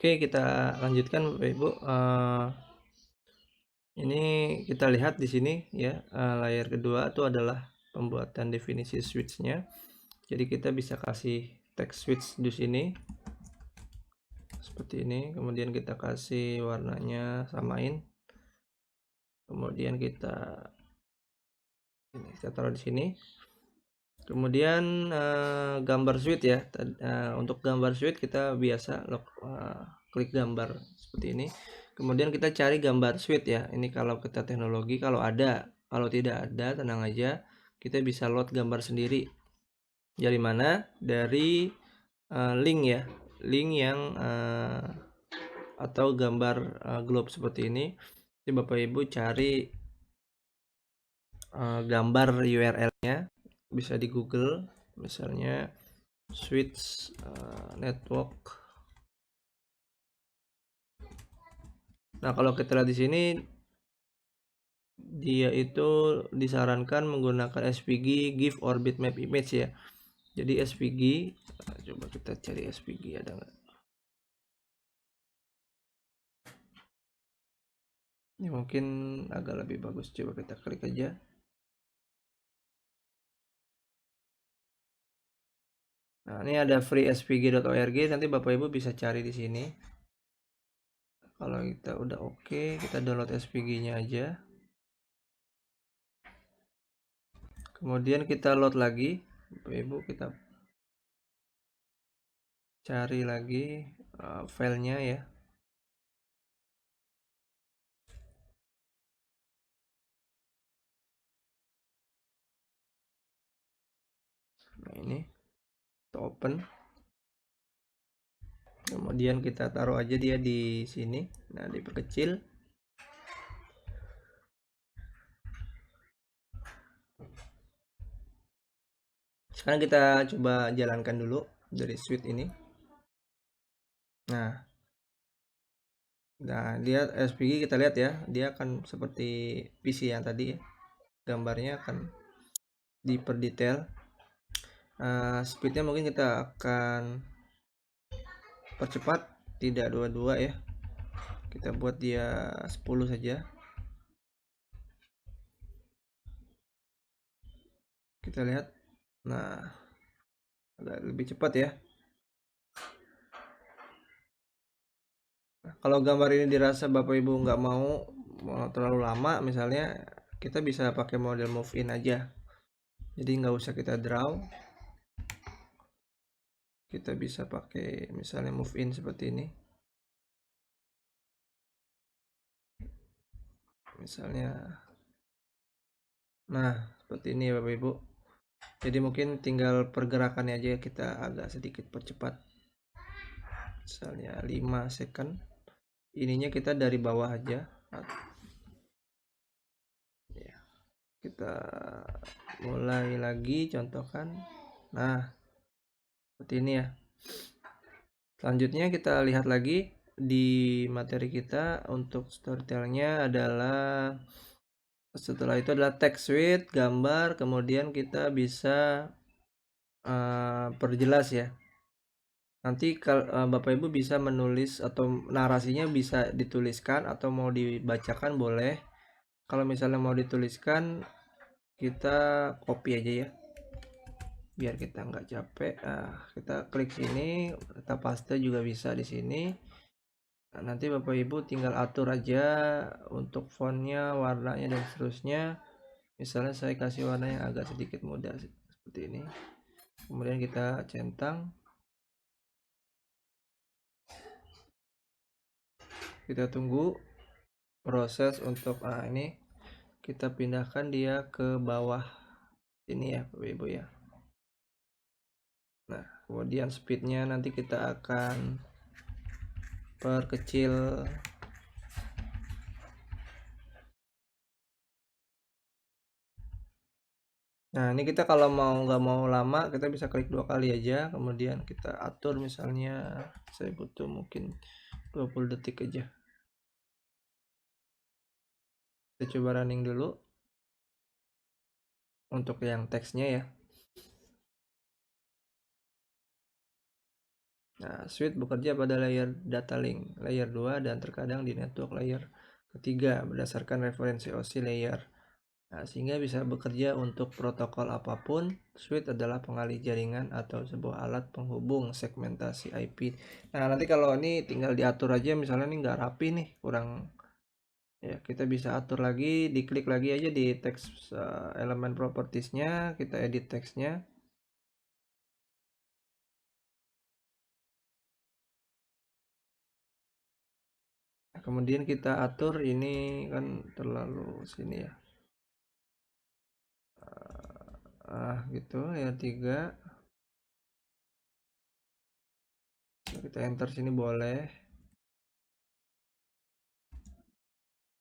Oke, kita lanjutkan Bapak Ibu. Ini kita lihat di sini ya, layar kedua itu adalah pembuatan definisi switch-nya. Jadi kita bisa kasih text switch di sini seperti ini. Kemudian kita kasih warnanya, samain. Kemudian kita taruh di sini. Kemudian gambar switch ya. Untuk gambar switch kita biasa klik gambar seperti ini. Kemudian kita cari gambar switch ya. Ini kalau kita teknologi, kalau ada. Kalau tidak ada, tenang aja, kita bisa load gambar sendiri. Dari mana? Dari link ya, link yang atau gambar globe seperti ini. Jadi Bapak Ibu cari gambar URL-nya, bisa di Google, misalnya switch network. Nah, kalau kita lihat di sini, dia itu disarankan menggunakan SVG GIF or bitmap image ya. Jadi SVG, coba kita cari SVG ada nggak? Ini mungkin agak lebih bagus. Coba kita klik aja. Nah, ini ada freesvg.org. Nanti Bapak Ibu bisa cari di sini. Kalau kita udah oke, kita download SVG-nya aja. Kemudian kita load lagi. Bapak Ibu kita cari lagi filenya ya. Nah, ini kita open. Kemudian kita taruh aja dia di sini. Nah, diperkecil. Sekarang kita coba jalankan dulu dari switch ini. Nah, dia SVG kita lihat ya, dia akan seperti PC yang tadi ya. Gambarnya akan diperdetail. Speednya mungkin kita akan percepat, tidak 22 ya. Kita buat dia 10 saja. Kita lihat. Nah, agak lebih cepat ya. Nah, kalau gambar ini dirasa Bapak Ibu nggak mau terlalu lama, misalnya kita bisa pakai model move in aja. Jadi nggak usah kita draw. Kita bisa pakai misalnya move in seperti ini. Misalnya, nah seperti ini ya Bapak Ibu. Jadi mungkin tinggal pergerakannya aja kita agak sedikit percepat. Misalnya 5 second. Ininya kita dari bawah aja. Ya, kita mulai lagi contohkan. Nah, seperti ini ya. Selanjutnya kita lihat lagi di materi kita untuk storytelnya adalah setelah itu adalah text switch, gambar, kemudian kita bisa perjelas ya. Nanti kalau Bapak Ibu bisa menulis atau narasinya bisa dituliskan atau mau dibacakan boleh. Kalau misalnya mau dituliskan kita copy aja ya, biar kita nggak capek. Kita klik sini, kita paste juga bisa di sini. Nah, nanti Bapak Ibu tinggal atur aja untuk fontnya, warnanya dan seterusnya. Misalnya saya kasih warna yang agak sedikit muda seperti ini. Kemudian kita centang. Kita tunggu proses untuk ini kita pindahkan dia ke bawah ini ya Bapak Ibu ya. Nah, kemudian speednya nanti kita akan perkecil. Nah, ini kita kalau nggak mau lama, kita bisa klik 2 kali aja, kemudian kita atur misalnya saya butuh mungkin 20 detik aja. Kita coba running dulu untuk yang teksnya ya. Nah, Suite bekerja pada layer data link, layer 2, dan terkadang di network layer ketiga berdasarkan referensi OSI layer. Nah, sehingga bisa bekerja untuk protokol apapun. Suite adalah pengalih jaringan atau sebuah alat penghubung segmentasi IP. Nah, nanti kalau ini tinggal diatur aja, misalnya ini nggak rapi nih, kurang, ya kita bisa atur lagi, diklik lagi aja di teks elemen propertiesnya, kita edit teksnya. Nah, kemudian kita atur ini kan terlalu sini ya. Gitu ya, 3 kita enter sini boleh,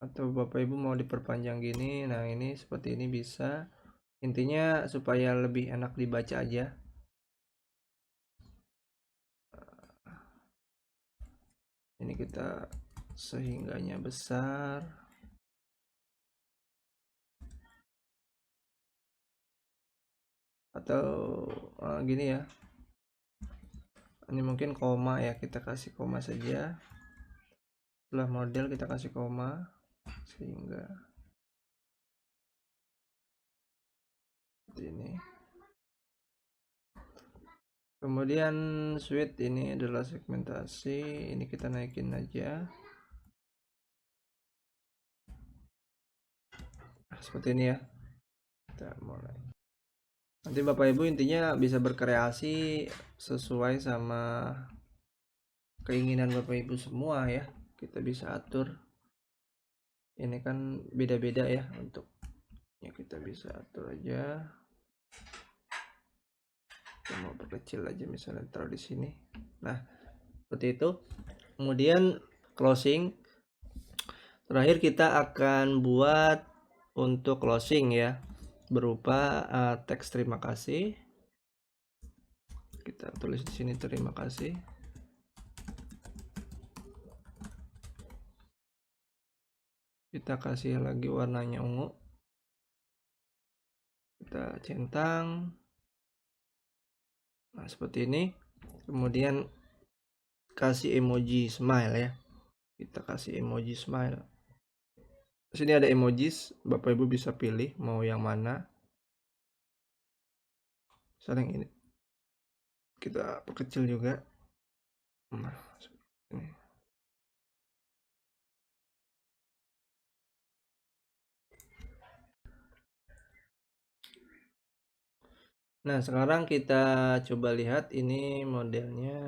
atau Bapak Ibu mau diperpanjang gini. Nah, ini seperti ini bisa, intinya supaya lebih enak dibaca aja. Ini kita sehingganya besar, atau gini ya, ini mungkin koma ya, kita kasih koma saja. Setelah model kita kasih koma, sehingga seperti ini. Kemudian Suite ini adalah segmentasi, ini kita naikin aja. Seperti ini ya, kita mulai. Nanti Bapak Ibu intinya bisa berkreasi sesuai sama keinginan Bapak Ibu semua ya. Kita bisa atur. Ini kan beda-beda ya, untuk ya kita bisa atur aja. Kita mau perkecil aja, misalnya taruh di sini. Nah, seperti itu. Kemudian closing. Terakhir kita akan buat untuk closing ya, berupa teks terima kasih. Kita tulis di sini terima kasih. Kita kasih lagi warnanya ungu. Kita centang. Nah, seperti ini. Kemudian kasih emoji smile ya. Kita kasih emoji smile. Sini ada emojis, Bapak Ibu bisa pilih mau yang mana. Misalnya yang ini. Kita perkecil juga. Nah, seperti ini. Nah, sekarang kita coba lihat ini modelnya.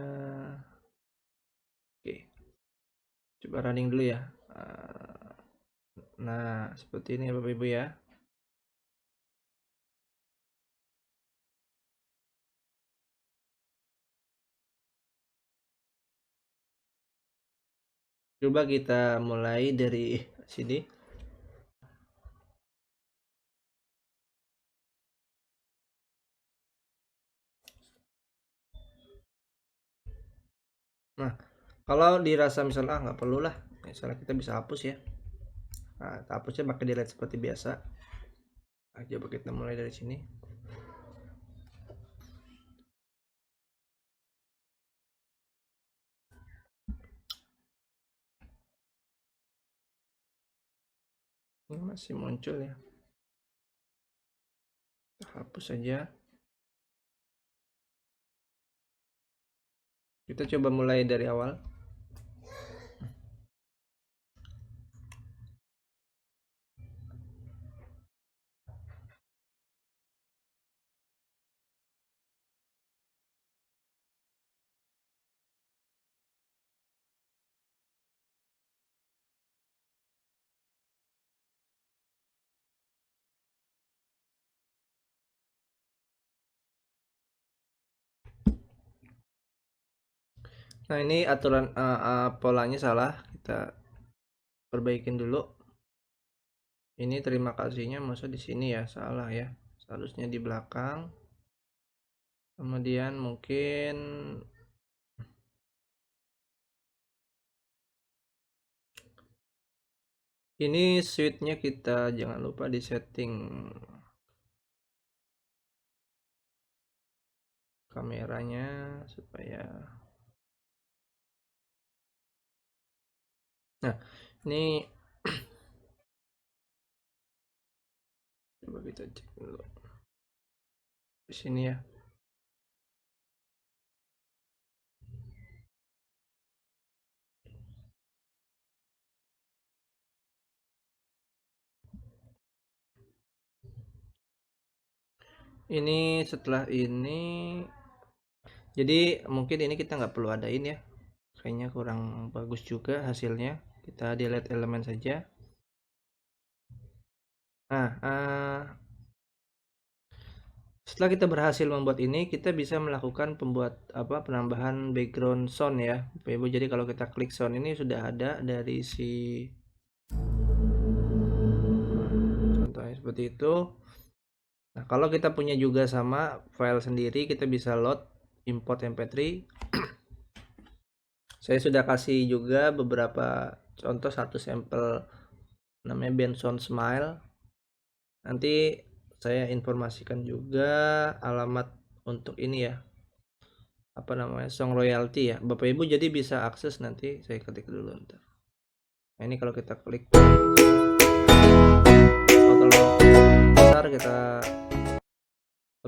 Oke. Coba running dulu ya. Nah, seperti ini ya Bapak Ibu ya. Coba kita mulai dari sini. Nah, kalau dirasa misalnya nggak perlu lah, misalnya kita bisa hapus ya. Nah, hapusnya pakai delete seperti biasa. Nah, coba kita mulai dari sini. Ini masih muncul ya. Kita hapus saja. Kita coba mulai dari awal. Nah, ini aturan polanya salah, kita perbaikin dulu. Ini terima kasihnya masa di sini ya, salah ya. Seharusnya di belakang. Kemudian mungkin ini switch-nya kita jangan lupa di setting kameranya supaya Nah, ini coba kita cek dulu di sini ya. Ini setelah ini, jadi mungkin ini kita nggak perlu adain ya, kayaknya kurang bagus juga hasilnya. Kita delete elemen saja. Nah, setelah kita berhasil membuat ini, kita bisa melakukan penambahan background sound ya, Bapak Ibu. Jadi kalau kita klik sound ini sudah ada dari si contohnya seperti itu. Nah, kalau kita punya juga sama file sendiri, kita bisa load import mp3. Saya sudah kasih juga beberapa contoh, satu sampel namanya Benson Smile. Nanti saya informasikan juga alamat untuk ini ya, apa namanya, song royalty ya Bapak Ibu, jadi bisa akses. Nanti saya ketik dulu ntar. Nah, ini kalau kita klik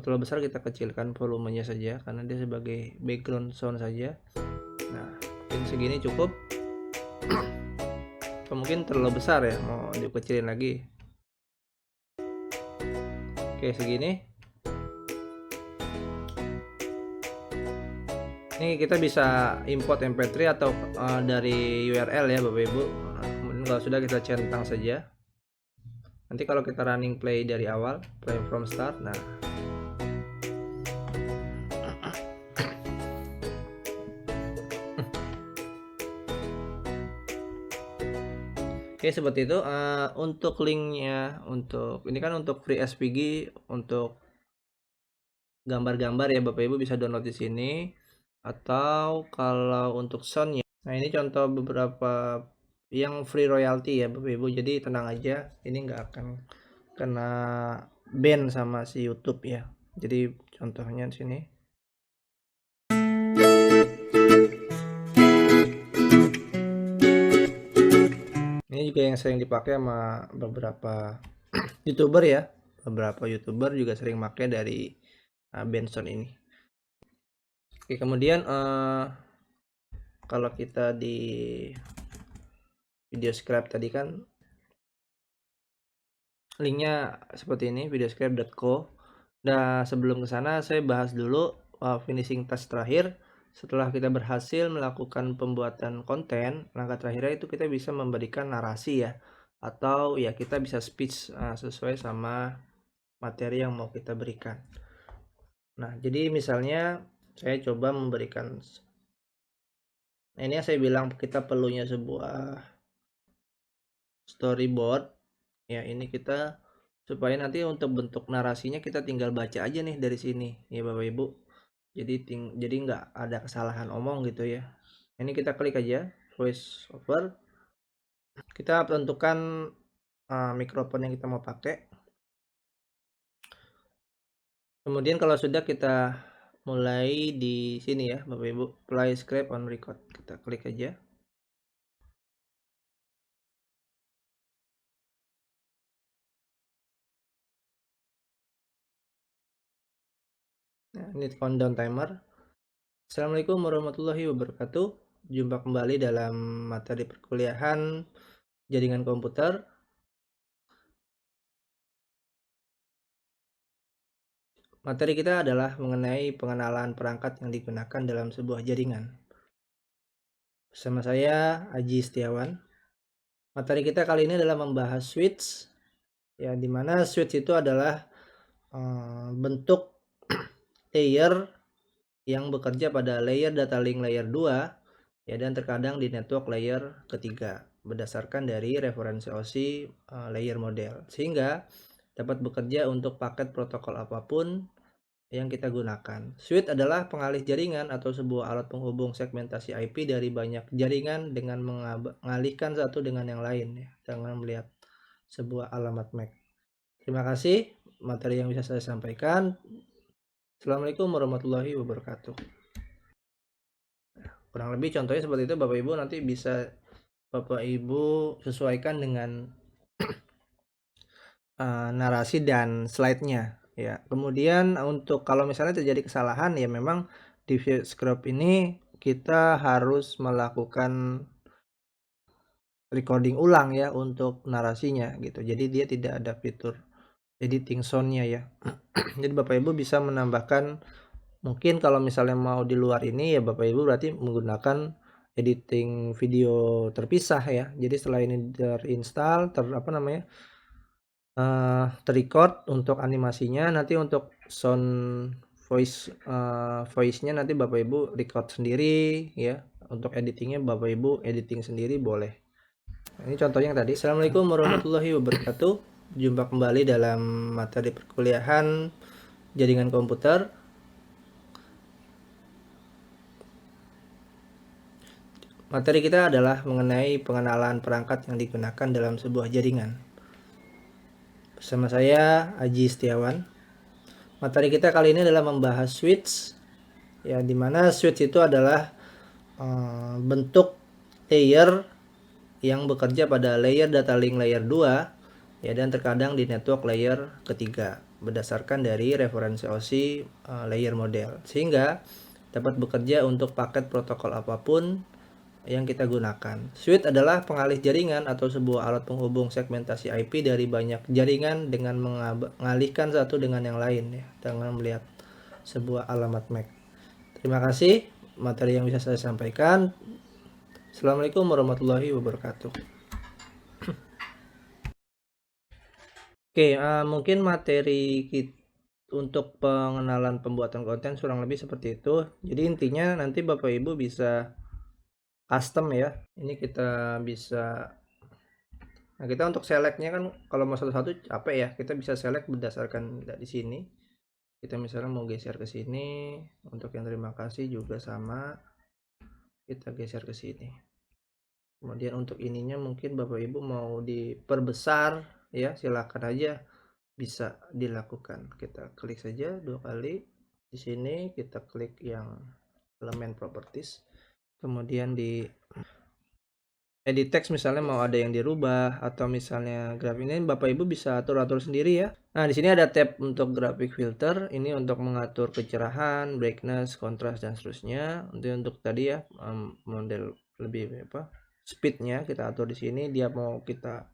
kalau besar kita kecilkan volumenya saja karena dia sebagai background sound saja. Nah, mungkin segini cukup. Atau mungkin terlalu besar ya, mau dikecilin lagi. Oke, segini. Ini kita bisa import mp3 atau dari URL ya Bapak Ibu. Nah, kemudian kalau sudah, kita centang saja. Nanti kalau kita running play dari awal, play from start, nah oke seperti itu. Untuk linknya, untuk ini kan untuk free SVG untuk gambar-gambar ya Bapak Ibu, bisa download di sini. Atau kalau untuk soundnya, nah ini contoh beberapa yang free royalty ya Bapak Ibu. Jadi tenang aja, ini nggak akan kena ban sama si YouTube ya. Jadi contohnya di sini. Ini juga yang sering dipakai sama beberapa YouTuber ya. Beberapa YouTuber juga sering pakai dari Benson ini. Oke, kemudian kalau kita di video script tadi kan linknya seperti ini, videoscript.co. Nah, sebelum ke sana saya bahas dulu finishing touch terakhir. Setelah kita berhasil melakukan pembuatan konten, langkah terakhirnya itu kita bisa memberikan narasi ya, atau ya kita bisa speech sesuai sama materi yang mau kita berikan. Nah, jadi misalnya saya coba memberikan, nah ini yang saya bilang kita perlunya sebuah storyboard ya. Ini kita supaya nanti untuk bentuk narasinya kita tinggal baca aja nih dari sini ya Bapak Ibu. Jadi nggak ada kesalahan omong gitu ya. Ini kita klik aja voice over. Kita tentukan mikrofon yang kita mau pakai. Kemudian kalau sudah, kita mulai di sini ya Bapak Ibu, play script on record. Kita klik aja. Nah, ini countdown timer. Assalamualaikum warahmatullahi wabarakatuh. Jumpa kembali dalam materi perkuliahan jaringan komputer. Materi kita adalah mengenai pengenalan perangkat yang digunakan dalam sebuah jaringan. Bersama saya, Aji Setiawan. Materi kita kali ini adalah membahas switch, ya, dimana switch itu adalah bentuk layer yang bekerja pada layer data link layer 2 ya, dan terkadang di network layer ketiga berdasarkan dari referensi OSI layer model, sehingga dapat bekerja untuk paket protokol apapun yang kita gunakan. Switch adalah pengalih jaringan atau sebuah alat penghubung segmentasi IP dari banyak jaringan dengan mengalihkan satu dengan yang lain ya, dengan melihat sebuah alamat MAC. Terima kasih materi yang bisa saya sampaikan. Assalamualaikum warahmatullahi wabarakatuh. Kurang lebih contohnya seperti itu Bapak Ibu, nanti bisa Bapak Ibu sesuaikan dengan narasi dan slide-nya ya. Kemudian untuk kalau misalnya terjadi kesalahan ya memang di ViewScript ini kita harus melakukan recording ulang ya untuk narasinya gitu. Jadi dia tidak ada fitur editing sound-nya ya. Jadi Bapak Ibu bisa menambahkan mungkin kalau misalnya mau di luar ini ya Bapak Ibu berarti menggunakan editing video terpisah ya. Jadi setelah ini terinstall apa namanya, ter-record untuk animasinya, nanti untuk sound voice-nya nanti Bapak Ibu record sendiri ya. Untuk editingnya Bapak Ibu editing sendiri boleh. Ini contohnya yang tadi. Assalamualaikum warahmatullahi wabarakatuh. Jumpa kembali dalam materi perkuliahan jaringan komputer. Materi kita adalah mengenai pengenalan perangkat yang digunakan dalam sebuah jaringan. Bersama saya Aji Setiawan. Materi kita kali ini adalah membahas switch. Ya, dimana switch itu adalah bentuk layer yang bekerja pada layer data link layer 2 ya, dan terkadang di network layer ketiga berdasarkan dari referensi OSI layer model, sehingga dapat bekerja untuk paket protokol apapun yang kita gunakan. Switch adalah pengalih jaringan atau sebuah alat penghubung segmentasi IP dari banyak jaringan dengan mengalihkan satu dengan yang lain ya, dengan melihat sebuah alamat MAC. Terima kasih materi yang bisa saya sampaikan. Assalamualaikum warahmatullahi wabarakatuh. Oke, mungkin materi untuk pengenalan pembuatan konten kurang lebih seperti itu. Jadi intinya nanti Bapak Ibu bisa custom ya. Ini kita bisa, nah kita untuk selectnya kan kalau mau satu-satu capek ya. Kita bisa select berdasarkan dari sini. Kita misalnya mau geser ke sini. Untuk yang terima kasih juga sama. Kita geser ke sini. Kemudian untuk ininya mungkin Bapak Ibu mau diperbesar ya, silakan aja, bisa dilakukan. Kita klik saja 2 kali. Di sini kita klik yang elemen properties. Kemudian di edit text misalnya mau ada yang dirubah atau misalnya grafik ini Bapak Ibu bisa atur-atur sendiri ya. Nah, di sini ada tab untuk graphic filter, ini untuk mengatur kecerahan, brightness, kontras dan seterusnya. Untuk tadi ya model lebih apa? Speednya kita atur di sini, dia mau kita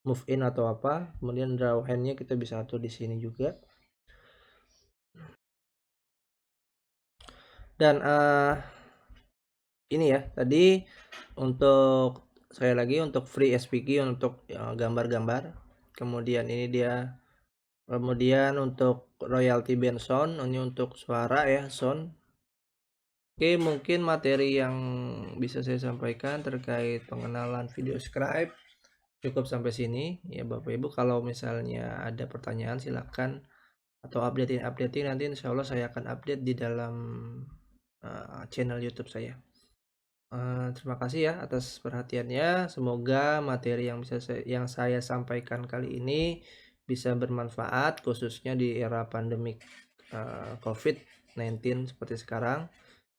move in atau apa. Kemudian draw handnya kita bisa atur di sini juga. Dan ini ya tadi untuk saya lagi untuk free SVG untuk gambar-gambar. Kemudian ini dia, kemudian untuk royalty band sound, ini untuk suara ya, sound. Oke, mungkin materi yang bisa saya sampaikan terkait pengenalan VideoScribe cukup sampai sini ya Bapak Ibu. Kalau misalnya ada pertanyaan silakan, atau updating nanti insya Allah saya akan update di dalam channel YouTube saya. Terima kasih ya atas perhatiannya. Semoga materi yang saya sampaikan kali ini bisa bermanfaat khususnya di era pandemik COVID-19 seperti sekarang,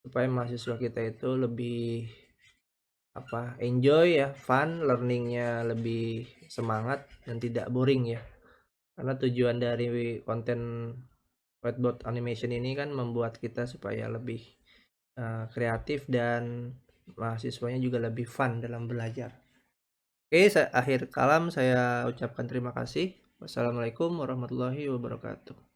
supaya mahasiswa kita itu lebih enjoy ya, fun, learningnya lebih semangat dan tidak boring ya. Karena tujuan dari konten whiteboard animation ini kan membuat kita supaya lebih kreatif dan mahasiswanya juga lebih fun dalam belajar. Oke, akhir kalam saya ucapkan terima kasih. Wassalamualaikum warahmatullahi wabarakatuh.